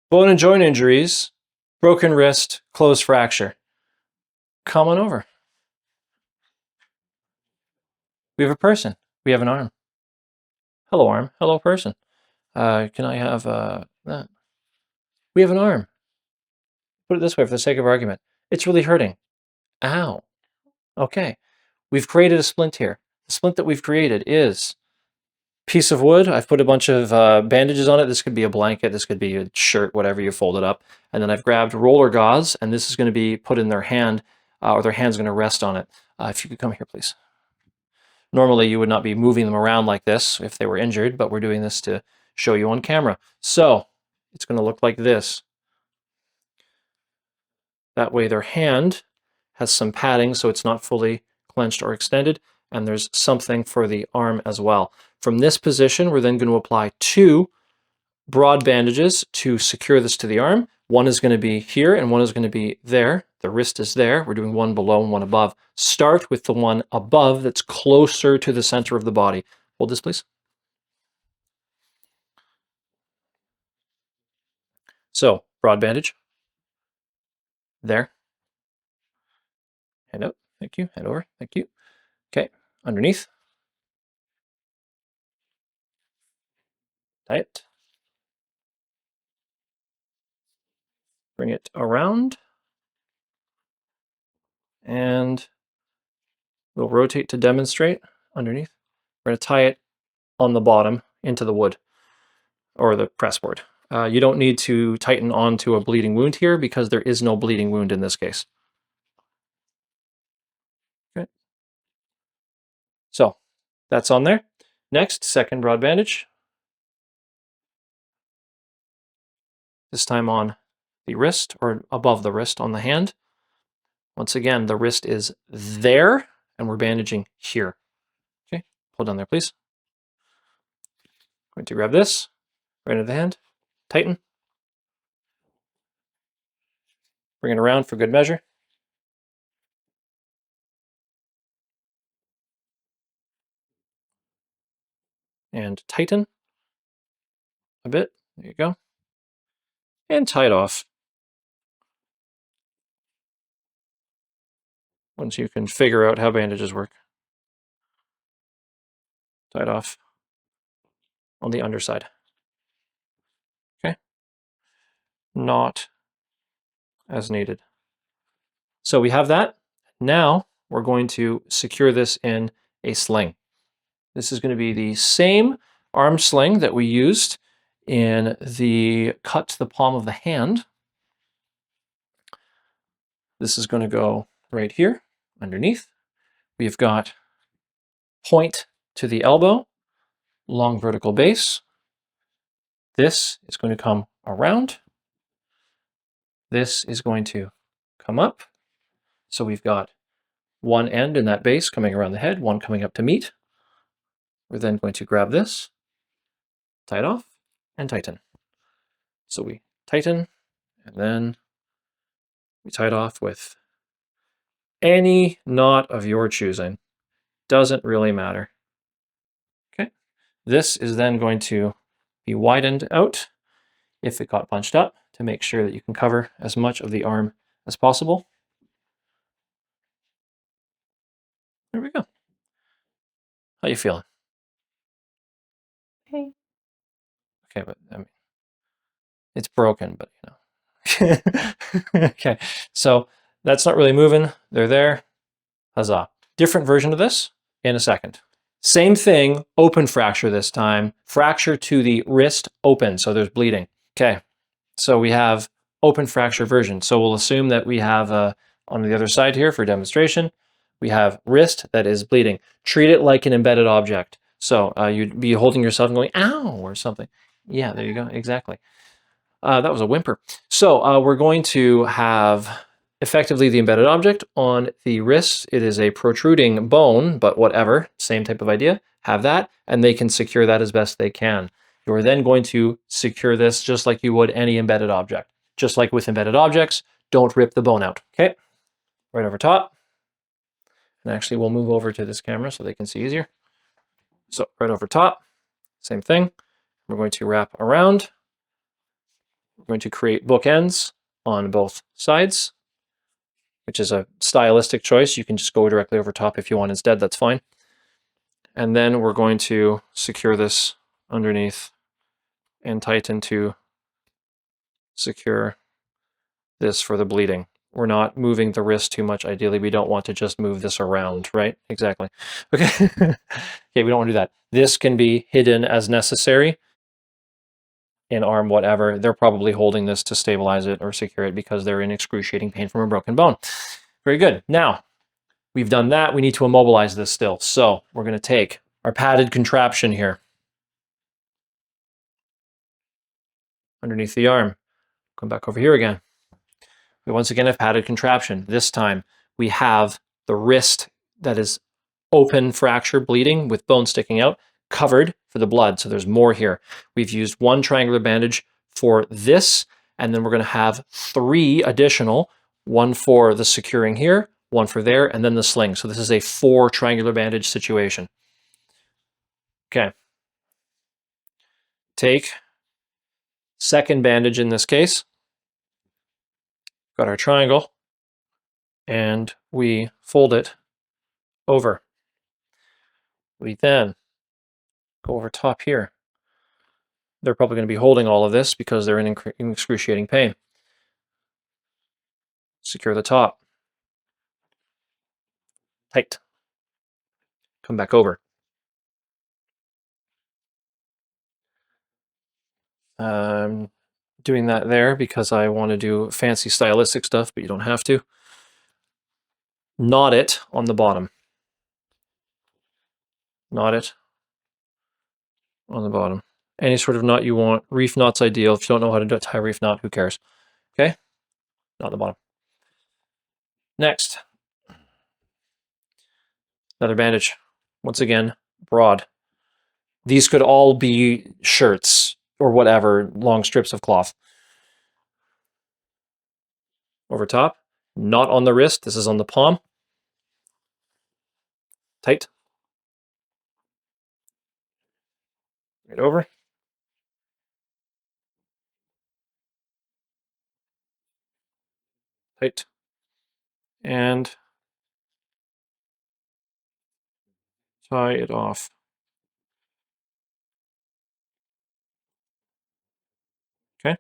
Bone and joint injuries, broken wrist, closed fracture. Come on over. We have a person. We have an arm. Hello, arm. Hello, person. Can I have that? We have an arm. Put it this way for the sake of argument. It's really hurting. Ow. Okay. We've created a splint here. The splint that we've created is piece of wood. I've put a bunch of bandages on it. This could be a blanket. This could be a shirt, whatever you fold it up. And then I've grabbed roller gauze, and this is going to be put in their hand, or their hand's going to rest on it. If you could come here, please. Normally, you would not be moving them around like this if they were injured, but we're doing this to show you on camera. So it's going to look like this. That way their hand has some padding so it's not fully clenched or extended, and there's something for the arm as well. From this position, we're then going to apply 2 broad bandages to secure this to the arm. One is going to be here and one is going to be there. The wrist is there. We're doing one below and one above. Start with the one above that's closer to the center of the body. Hold this, please. So, broad bandage. There. Hand out. Thank you. Head over. Thank you. Okay. Underneath. Tie it. Bring it around. And we'll rotate to demonstrate underneath. We're going to tie it on the bottom into the wood or the press board. You don't need to tighten onto a bleeding wound here because there is no bleeding wound in this case. Okay. So that's on there. Next, second broad bandage. This time on the wrist or above the wrist on the hand. Once again, the wrist is there and we're bandaging here. Okay, pull down there, please. Going to grab this right into the hand, tighten. Bring it around for good measure. And tighten a bit. There you go. And tie it off. Once you can figure out how bandages work. Tie it off on the underside. Okay. Not as needed. So we have that. Now we're going to secure this in a sling. This is going to be the same arm sling that we used in the cut to the palm of the hand. This is going to go right here underneath. We've got point to the elbow, long vertical base. This is going to come around. This is going to come up. So we've got one end in that base coming around the head, one coming up to meet. We're then going to grab this, tie it off, and tighten. So we tighten, and then we tie it off with any knot of your choosing. Doesn't really matter. Okay. This is then going to be widened out if it got punched up to make sure that you can cover as much of the arm as possible. There we go. How you feeling? Okay. Okay, but I mean, it's broken, but you know. Okay, so that's not really moving. They're there. Huzzah. Different version of this in a second. Same thing, open fracture this time. Fracture to the wrist open, so there's bleeding. Okay, so we have open fracture version. So we'll assume that we have on the other side here for demonstration, we have wrist that is bleeding. Treat it like an embedded object. So you'd be holding yourself and going, ow, or something. Yeah, there you go, exactly. That was a whimper. So we're going to have effectively the embedded object on the wrist. It is a protruding bone, but whatever, same type of idea. Have that, and they can secure that as best they can. You're then going to secure this just like you would any embedded object. Just like with embedded objects, don't rip the bone out, okay? Right over top. And actually, we'll move over to this camera so they can see easier. So right over top, same thing. We're going to wrap around We're going to create bookends on both sides, which is a stylistic choice. You can just go directly over top if you want instead, that's fine. And then we're going to secure this underneath and tighten to secure this for the bleeding. We're not moving the wrist too much. Ideally, we don't want to just move this around, right? Exactly. Okay. Okay, we don't want to do that. This can be hidden as necessary in arm, whatever. They're probably holding this to stabilize it or secure it because they're in excruciating pain from a broken bone. Very good. Now, we've done that. We need to immobilize this still. So we're going to take our padded contraption here underneath the arm. Come back over here again. We once again have padded contraption. This time we have the wrist that is open fracture bleeding with bone sticking out, covered for the blood. So there's more here. We've used one triangular bandage for this, and then we're going to have 3 additional, one for the securing here, one for there, and then the sling. So this is a 4 triangular bandage situation. Okay. Take second bandage in this case. Got our triangle, and we fold it over. We then go over top here. They're probably going to be holding all of this because they're in excruciating pain. Secure the top. Tight. Come back over. Doing that there because I want to do fancy stylistic stuff, but you don't have to. Knot it on the bottom. Knot it on the bottom. Any sort of knot you want. Reef knot's ideal. If you don't know how to do a tie reef knot, who cares? Okay? Knot the bottom. Next. Another bandage. Once again, broad. These could all be shirts or whatever, long strips of cloth. Over top. Not on the wrist. This is on the palm. Tight. Right over. Tight. And tie it off. Okay.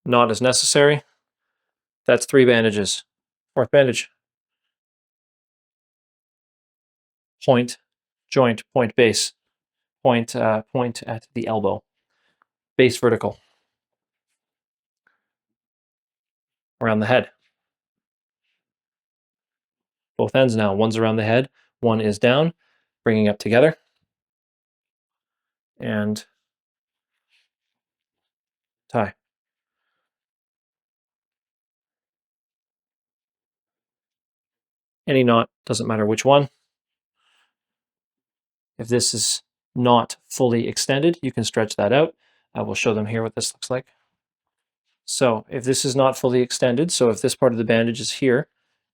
Knot is necessary. That's 3 bandages. 4th bandage. Point, joint, point, base. Point at the elbow. Base vertical. Around the head. Both ends now. One's around the head, one is down, bringing up together. And tie. Any knot, doesn't matter which one. If this is not fully extended, you can stretch that out. I will show them here what this looks like. So if this is not fully extended, so if this part of the bandage is here,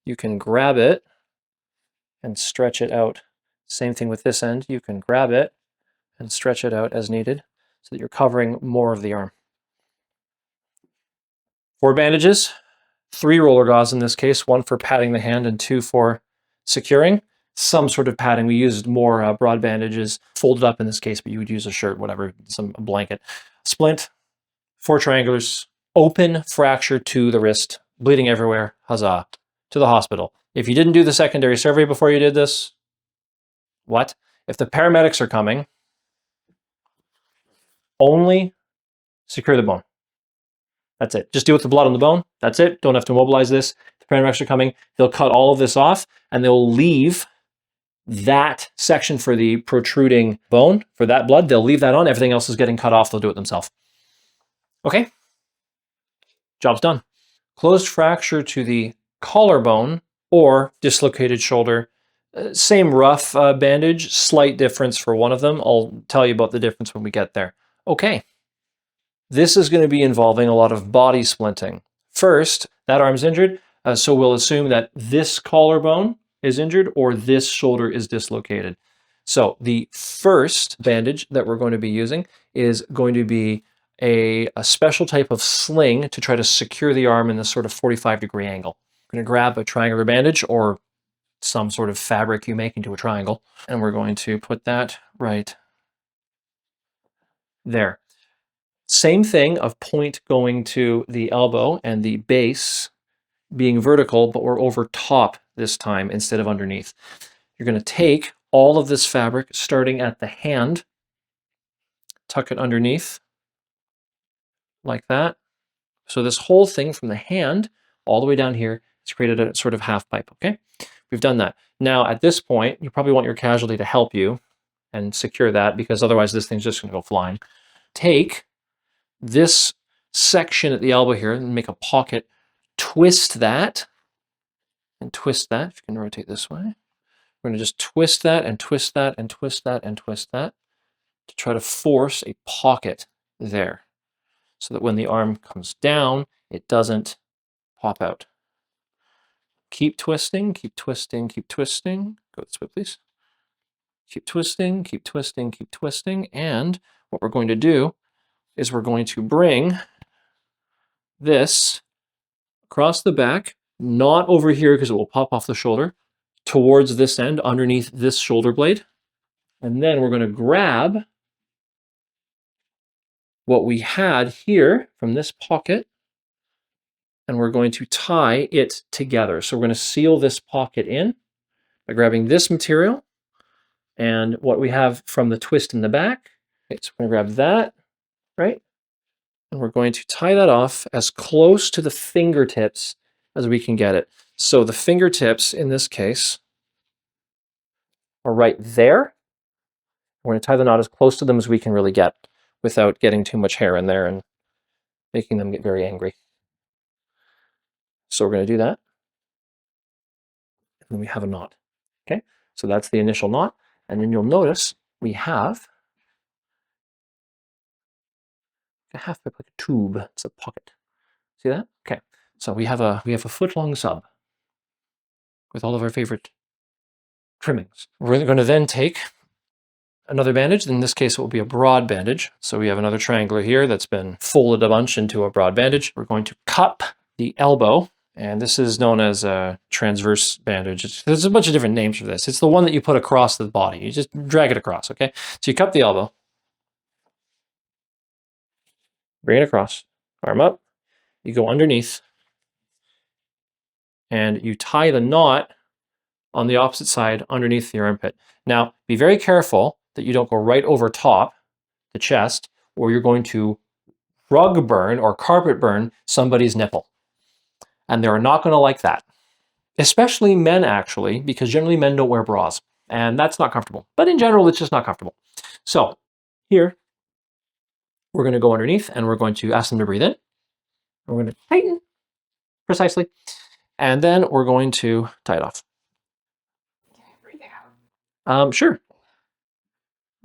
you can grab it and stretch it out. Same thing with this end. You can grab it and stretch it out as needed so that you're covering more of the arm. 4 bandages, 3 roller gauze in this case, 1 for padding the hand and 2 for securing. Some sort of padding. We used more broad bandages, folded up in this case, but you would use a shirt, whatever, a blanket. Splint, 4 triangulars, open fracture to the wrist, bleeding everywhere, huzzah, to the hospital. If you didn't do the secondary survey before you did this, what? If the paramedics are coming, only secure the bone. That's it. Just deal with the blood on the bone. That's it. Don't have to immobilize this. The paramedics are coming. They'll cut all of this off and they'll leave that section for the protruding bone, for that blood. They'll leave that on. Everything else is getting cut off. They'll do it themselves. Okay. Job's done. Closed fracture to the collarbone or dislocated shoulder. Same rough bandage, slight difference for one of them. I'll tell you about the difference when we get there. Okay. This is going to be involving a lot of body splinting. First, that arm's injured, so we'll assume that this collarbone is injured or this shoulder is dislocated. So the first bandage that we're going to be using is going to be a special type of sling to try to secure the arm in this sort of 45-degree angle. I'm going to grab a triangular bandage or some sort of fabric you make into a triangle, and we're going to put that right there. Same thing of point going to the elbow and the base being vertical, but we're over top this time instead of underneath. You're going to take all of this fabric starting at the hand, tuck it underneath like that. So this whole thing from the hand all the way down here is created a sort of half pipe, okay? We've done that. Now at this point, you probably want your casualty to help you and secure that, because otherwise this thing's just going to go flying. Take this section at the elbow here and make a pocket, twist that, and twist that. If you can rotate this way. We're going to just twist that and twist that and twist that and twist that to try to force a pocket there, so that when the arm comes down, it doesn't pop out. Keep twisting, keep twisting, keep twisting. Go this way, please. Keep twisting, keep twisting, keep twisting. And what we're going to do is we're going to bring this across the back, not over here because it will pop off the shoulder, towards this end, underneath this shoulder blade. And then we're going to grab what we had here from this pocket, and we're going to tie it together. So we're going to seal this pocket in by grabbing this material and what we have from the twist in the back. Okay, so we're going to grab that, right? And we're going to tie that off as close to the fingertips as we can get it. So the fingertips, in this case, are right there. We're going to tie the knot as close to them as we can really get without getting too much hair in there and making them get very angry. So we're going to do that. And then we have a knot. Okay, so that's the initial knot. And then you'll notice we have a half pipe, like a tube. It's a pocket. See that? Okay, so we have a foot-long sub with all of our favorite trimmings. We're going to then take another bandage. In this case, it will be a broad bandage. So we have another triangular here that's been folded a bunch into a broad bandage. We're going to cup the elbow, and this is known as a transverse bandage. There's a bunch of different names for this. It's the one that you put across the body. You just drag it across, okay? So you cup the elbow, bring it across, arm up, you go underneath, and you tie the knot on the opposite side underneath the armpit. Now, be very careful that you don't go right over top the chest, or you're going to rug burn or carpet burn somebody's nipple. And they're not going to like that. Especially men, actually, because generally men don't wear bras. And that's not comfortable. But in general, it's just not comfortable. So here, we're going to go underneath and we're going to ask them to breathe in. We're going to tighten precisely. And then we're going to tie it off. Can I breathe out? Sure.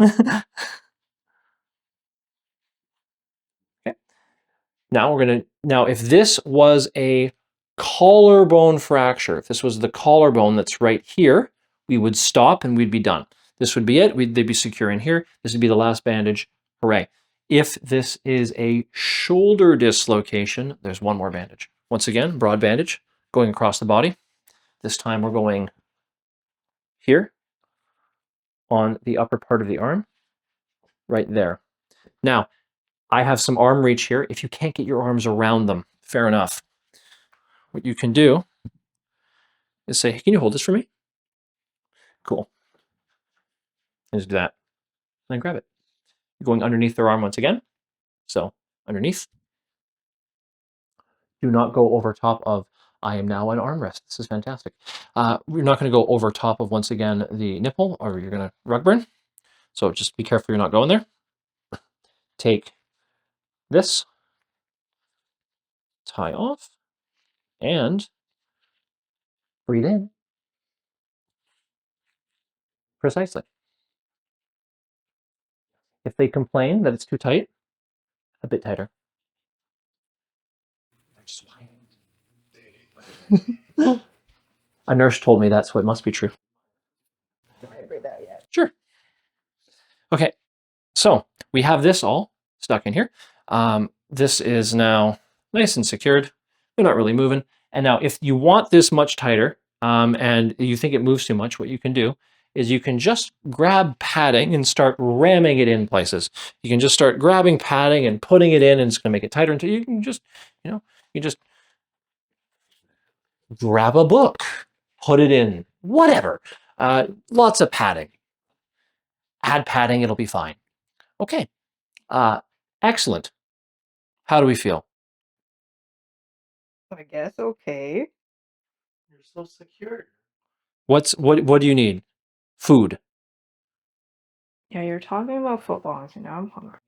Okay. Now if this was a collarbone fracture, if this was the collarbone that's right here, we would stop and we'd be done. This would be it. They'd be secure in here. This would be the last bandage. Hooray. If this is a shoulder dislocation, there's one more bandage. Once again, broad bandage going across the body. This time we're going here on the upper part of the arm, right there. Now, I have some arm reach here. If you can't get your arms around them, fair enough. What you can do is say, hey, can you hold this for me? Cool. And just do that. And then grab it. You're going underneath their arm once again. So, underneath. Do not go over top of, I am now an armrest. This is fantastic. We're not going to go over top of, once again, the nipple, or you're going to rug burn. So just be careful you're not going there. Take this, tie off, and breathe in. Precisely. If they complain that it's too tight, a bit tighter. A nurse told me that, so it must be true. Can I breathe out yet? Sure. Okay, so we have this all stuck in here. This is now nice and secured. They're not really moving. And now if you want this much tighter and you think it moves too much, what you can do is you can just grab padding and start ramming it in places. You can just start grabbing padding and putting it in, and it's going to make it tighter until you can just, you just grab a book, put it in, whatever. Lots of padding. Add padding, it'll be fine. Okay, excellent. How do we feel? I guess okay. You're so secure. What do you need? Food. Yeah, you're talking about football, so now I'm hungry.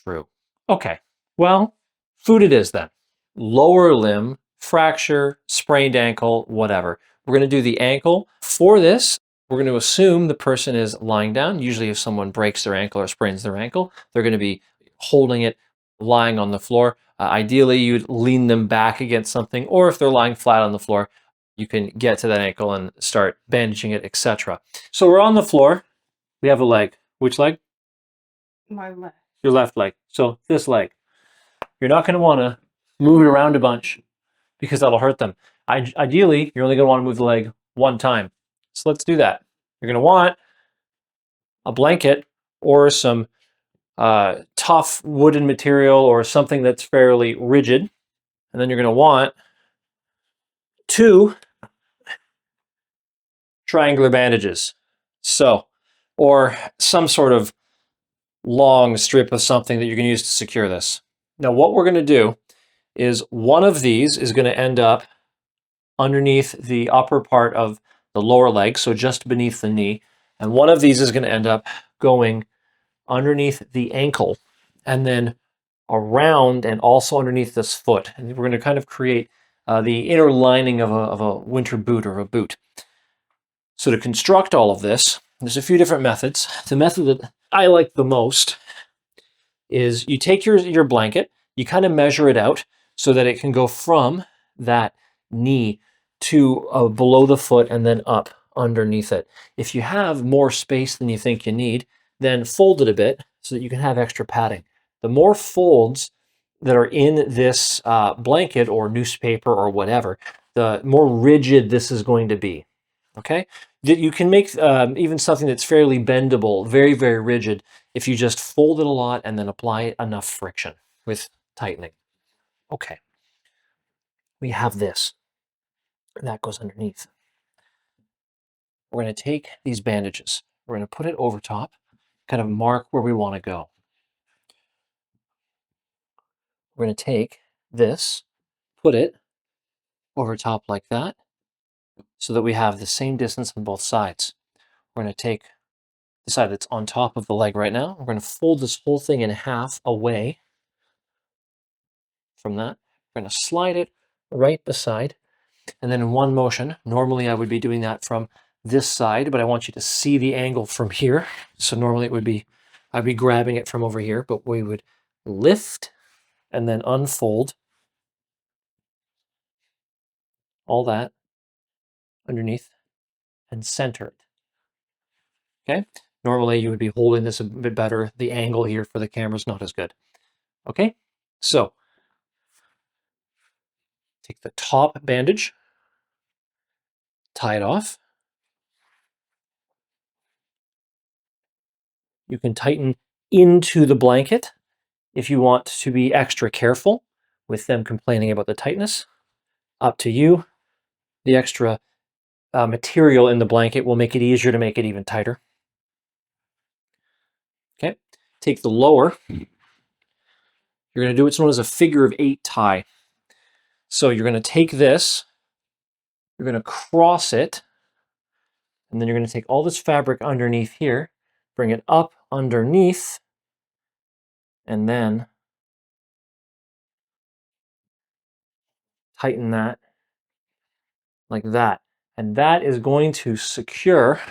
True. Okay. Well, food it is then. Lower limb, fracture, sprained ankle, whatever. We're going to do the ankle. For this, we're going to assume the person is lying down. Usually if someone breaks their ankle or sprains their ankle, they're going to be holding it, lying on the floor. Ideally, you'd lean them back against something, or if they're lying flat on the floor, you can get to that ankle and start bandaging it, etc. So we're on the floor. We have a leg. Which leg? My left. Your left leg. So this leg. You're not going to want to move it around a bunch because that'll hurt them. Ideally, you're only going to want to move the leg one time. So let's do that. You're going to want a blanket or some tough wooden material or something that's fairly rigid. And then you're going to want 2 triangular bandages. So, or some sort of long strip of something that you can use to secure this. Now, what we're going to do is one of these is going to end up underneath the upper part of the lower leg, so just beneath the knee. And one of these is going to end up going underneath the ankle and then around and also underneath this foot. And we're going to kind of create the inner lining of a winter boot or a boot. So to construct all of this, there's a few different methods. The method that I like the most is you take your blanket, you kind of measure it out so that it can go from that knee to below the foot and then up underneath it. If you have more space than you think you need, then fold it a bit so that you can have extra padding. The more folds that are in this blanket or newspaper or whatever, the more rigid this is going to be. Okay? You can make even something that's fairly bendable, very, very rigid, if you just fold it a lot and then apply enough friction with tightening. Okay. We have this. That goes underneath. We're going to take these bandages. We're going to put it over top, kind of mark where we want to go. We're going to take this, put it over top like that, so that we have the same distance on both sides. We're going to take the side that's on top of the leg right now. We're going to fold this whole thing in half away from that. We're going to slide it right beside, and then in one motion, normally I would be doing that from this side, but I want you to see the angle from here. So normally it would be, I'd be grabbing it from over here, but we would lift and then unfold all that underneath and center it. Okay? Normally you would be holding this a bit better. The angle here for the camera is not as good. Okay? So take the top bandage, tie it off. You can tighten into the blanket if you want to be extra careful with them complaining about the tightness. Up to you. The extra material in the blanket will make it easier to make it even tighter. Okay, take the lower. You're going to do what's known as a figure of 8 tie. So you're going to take this, you're going to cross it, and then you're going to take all this fabric underneath here, bring it up underneath, and then tighten that like that. And that is going to secure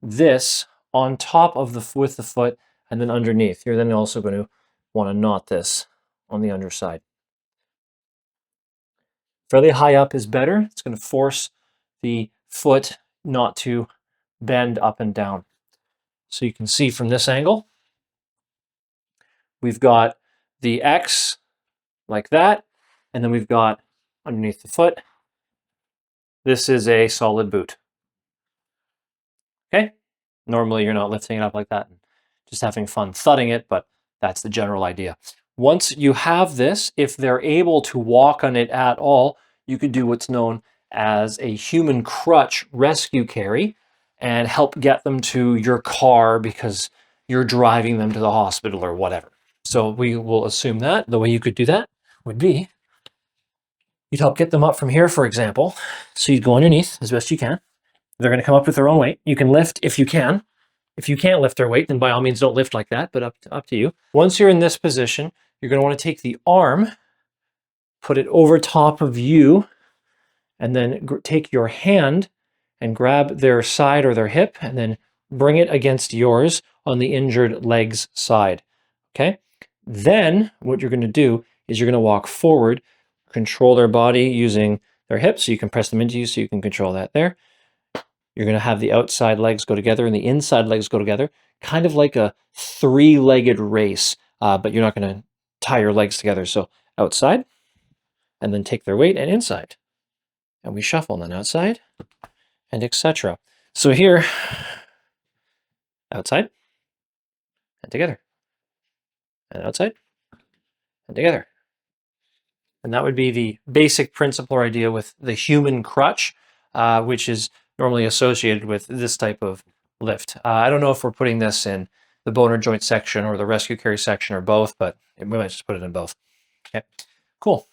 this on top of with the foot and then underneath. You're then also going to want to knot this on the underside. Fairly high up is better. It's going to force the foot not to bend up and down. So you can see from this angle, we've got the X like that, and then we've got underneath the foot. This is a solid boot. Okay? Normally you're not lifting it up like that and just having fun thudding it, but that's the general idea. Once you have this, if they're able to walk on it at all, you could do what's known as a human crutch rescue carry and help get them to your car because you're driving them to the hospital or whatever. So we will assume that the way you could do that would be you'd help get them up from here, for example. So you'd go underneath as best you can. They're going to come up with their own weight. You can lift if you can. If you can't lift their weight, then by all means don't lift like that, but up to you. Once you're in this position, you're going to want to take the arm, put it over top of you, and then take your hand and grab their side or their hip, and then bring it against yours on the injured leg's side. Okay? Then what you're going to do is you're going to walk forward, control their body using their hips, so you can press them into you so you can control that there. You're going to have the outside legs go together and the inside legs go together, kind of like a three-legged race, but you're not going to tie your legs together. So outside, and then take their weight, and inside. And we shuffle, and then outside, and etc. So here, outside, and together. And outside, and together. And that would be the basic principle or idea with the human crutch, which is normally associated with this type of lift. I don't know if we're putting this in the boner joint section or the rescue carry section or both, but we might just put it in both. Okay, cool.